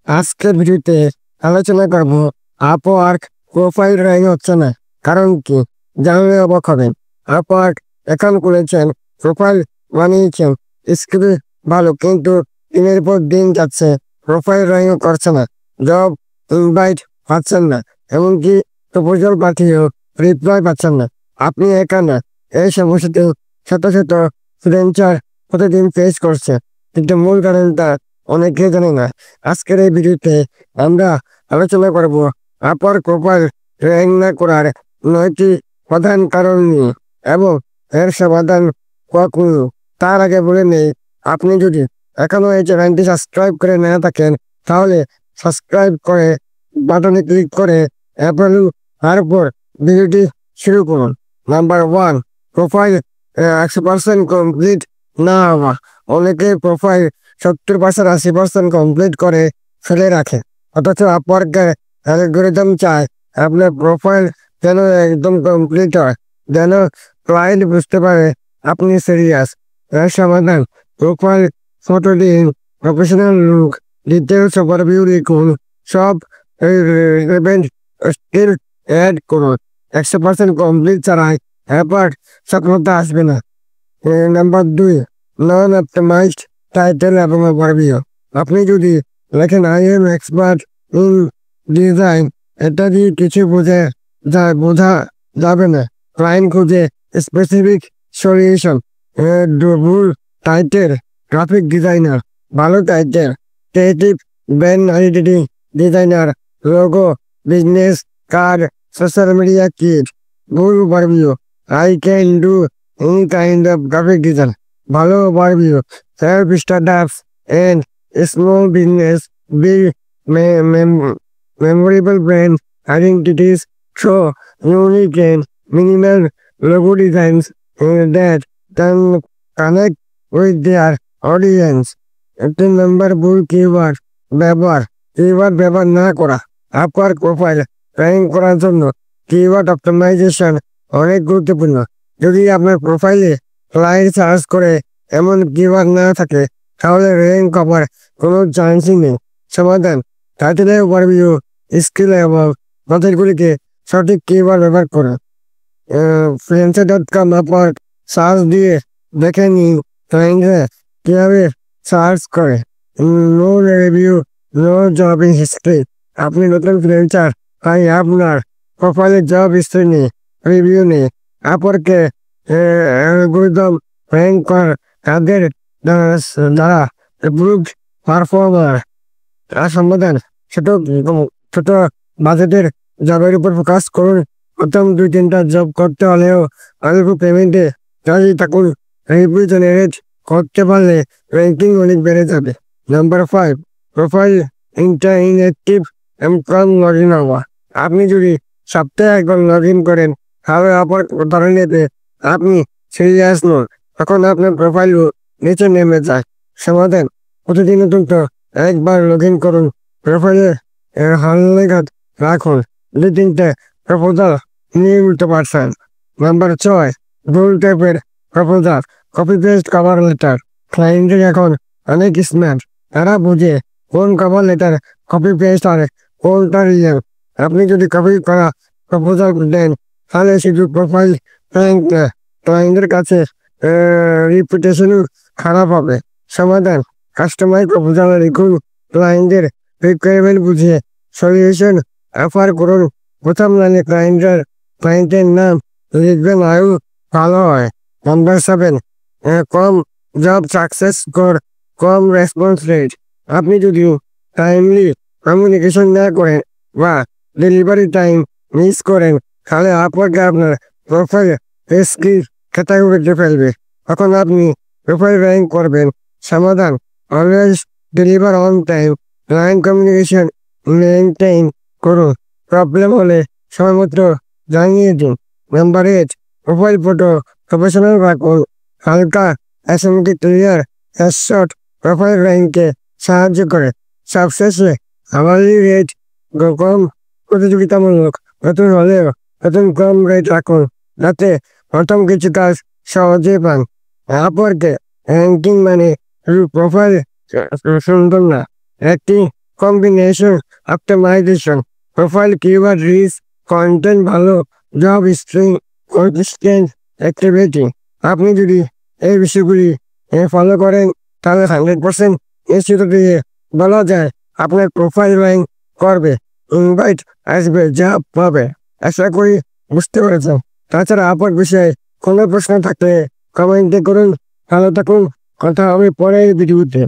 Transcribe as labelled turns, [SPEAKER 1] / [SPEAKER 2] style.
[SPEAKER 1] আজকের ভিডিওতে আলোচনা করব আপওয়ার্ক প্রোফাইল র্যাঙ্ক হচ্ছে না, কারণ কি জানলে অবাক হবেন। আপওয়ার্ক অ্যাকাউন্ট খুলেছেন, প্রোফাইল বানিয়েছেন, স্কিল ভালো, কিন্তু দিনের পর দিন যাচ্ছে, প্রোফাইল র্যাঙ্ক করছে না, জব ইনভাইট পাচ্ছেন না, এমনকি প্রপোজাল পাঠিয়েও রিপ্লাই পাচ্ছেন না। আপনি একা না, এই সমস্যাতে শত শত ফ্রিল্যান্সার প্রতিদিন ফেস করছে, কিন্তু মূল কারণটা অনেকে জানে না। আজকের এই ভিডিওতে আমরা আলোচনা করব আপওয়ার্ক প্রোফাইল র্যাঙ্ক না করার 9টি প্রধান কারণ নিয়ে এবং এর সমাধান কখন। তার আগে বলে নেই, আপনি যদি এখনো এই চ্যানেলটি সাবস্ক্রাইব করে না থাকেন, তাহলে সাবস্ক্রাইব করে বাটনে ক্লিক করে তারপর ভিডিওটি শুরু করুন। নাম্বার 1, প্রোফাইল 100% কমপ্লিট না হওয়া। অনেকে প্রোফাইল 70% 80% কমপ্লিট করে ফেলে রাখে, অথচ আপওয়ার্কের অ্যালগরিদম চায় আপনার প্রোফাইল যেন একদম কমপ্লিট হয়, যেন ক্লায়েন্ট বুঝতে পারে আপনি সিরিয়াস। এর সমাধান, প্রোফাইল ফটো দিন, প্রফেশনাল লুক, ডিটেলস ওভারভিউ লিখুন, সব রিলেভেন্ট স্কিল অ্যাড করুন। 100% কমপ্লিট ছাড়াই আপওয়ার্ক সফলতা আসবে না। নাম্বার 2, নন অপটিমাইজড টাইটেল এবং ওভারভিউ। আপনি যদি লেখেন I am expert in design, এটা দিয়ে কিছু বোঝা যাবে না। ক্লায়েন্ট খুঁজে স্পেসিফিক সলিউশন। ভুল টাইটেল, গ্রাফিক ডিজাইনার, ভালো title, creative brand identity designer, logo, business card, social media kit. ভুল overview, I can do any kind of graphic design. ভালো overview, self startups and small business build memorable brand identities through unique and minimal logo designs that can connect with their audience. একটি number ভুল keyword ব্যবহার। Keyword ব্যবহার না করা। Upwork profile rank করার জন্য keyword optimisation অনেক গুরুত্বপূর্ণ। যদি আপনার প্রোফাইলে ক্লায়েন্ট সার্চ করে এমন কিওয়ার্ড না থাকে, তাহলে র্যাঙ্ক করার কোনো চান্সই নেই। সমাধান, টাইটেলের ওভারভিউ, স্কিল এবং কন্টেন্টগুলিকে সঠিক কিওয়ার্ড ব্যবহার করুন। freelancer.com আপওয়ার্ক সার্চ দিয়ে দেখে নিন ক্লায়েন্টরা কীভাবে সার্চ করে। No review, no job in history. আপনি নতুন ফ্রিল্যান্সার, তাই আপনার প্রোফাইলে জব হিস্ট্রি নেই, রিভিউ নেই। আপওয়ার্কে অ্যালগরিদম র্যাঙ্ক করে তাদের দ্বারা অ্যাপ্রুভড পারফর্মার। আর সমাধান, ছোট বাজেটের জবের উপর ফোকাস করুন। প্রথম 2-3টা জব করতে হলেও অল্প পেমেন্টে রাজি থাকুন। রিভিউ জেনারেট করতে পারলে র্যাঙ্কিং অনেক বেড়ে যাবে। নাম্বার 5, প্রোফাইল ইনঅ্যাক্টিভ এবং কম লগ ইন হওয়া। আপনি যদি সপ্তাহে একবার লগ ইন করেন, তাহলে আপওয়ার্ক ধরে নেবে আপনি সিরিয়াস নন, তখন আপনার প্রোফাইলও নিচে নেমে যায়। সমাধান, প্রতিদিন অন্তত একবার লগ ইন করুন, প্রোফাইলে হালনাগাদ রাখুন। 2-3টে প্রপোজাল নিয়মিত পাঠান। নাম্বার 6, ভুল টাইপের proposal, copy paste cover letter. ক্লায়েন্টের এখন অনেক স্মার্ট, তারা বুঝে কোন কভার লেটার কপি পেস্ট আর কোনটা রিয়েল। আপনি যদি কপি করা প্রপোজাল দেন, তাহলে শুধু প্রোফাইল র্যাঙ্ক না, ক্লায়েন্টের কাছে রিপুটেশনও খারাপ হবে। সমাধান, কাস্টমাইজ প্রপোজাল লিখুন, ক্লায়েন্টের রিকোয়ারমেন্ট বুঝে সলিউশন অফার করুন। প্রথম লাইনে ক্লায়েন্টের নাম লিখবেন, আরও ভালো হয়। নাম্বার 7, কম জব সাকসেস স্কোর, কম রেসপন্স রেট। আপনি যদিও টাইমলি কমিউনিকেশন না করেন বা ডেলিভারি টাইম মিস করেন, তাহলে আপওয়ার্ক আপনার প্রোফাইল স্কিল ক্যাটাগরিতে ফেলবে, তখন আপনি প্রোফাইল র্যাঙ্ক করবেন। সমাধান, always deliver on time, client communication maintain করুন। প্রবলেম হলে সময়মতো জানিয়ে দিন। নাম্বার 8, প্রোফাইল ফটো প্রফেশনাল রাখুন, হালকা এসএমটি ক্লিয়ার হেডশট প্রোফাইল র্যাঙ্কে সাহায্য করে। সবশেষে আওয়ারলি রেট কম প্রতিযোগিতামূলক নতুন হলেও কম রেট রাখুন, যাতে প্রথম কিছু কাজ সহজে পান। আপওয়ার্কে র্যাঙ্কিং মানে শুধু প্রোফাইল সুন্দর না, একটি combination optimisation, profile keyword rich, content ভালো, জব স্ট্রিং, কনসিস্টেন্ট অ্যাক্টিভিটি। আপনি যদি এই বিষয়গুলি ফলো করেন তাহলে 100% নিশ্চিত দিয়ে বলা যায় আপনার প্রোফাইল র্যাঙ্ক করবে, ইনভাইট আসবে, জব পাবে। আশা করি বুঝতে পেরেছেন। তাছাড়া আপনার বিষয়ে কোনো প্রশ্ন থাকলে কমেন্টে করুন। ভালো থাকুন, কথা হবে পরের ভিডিওতে।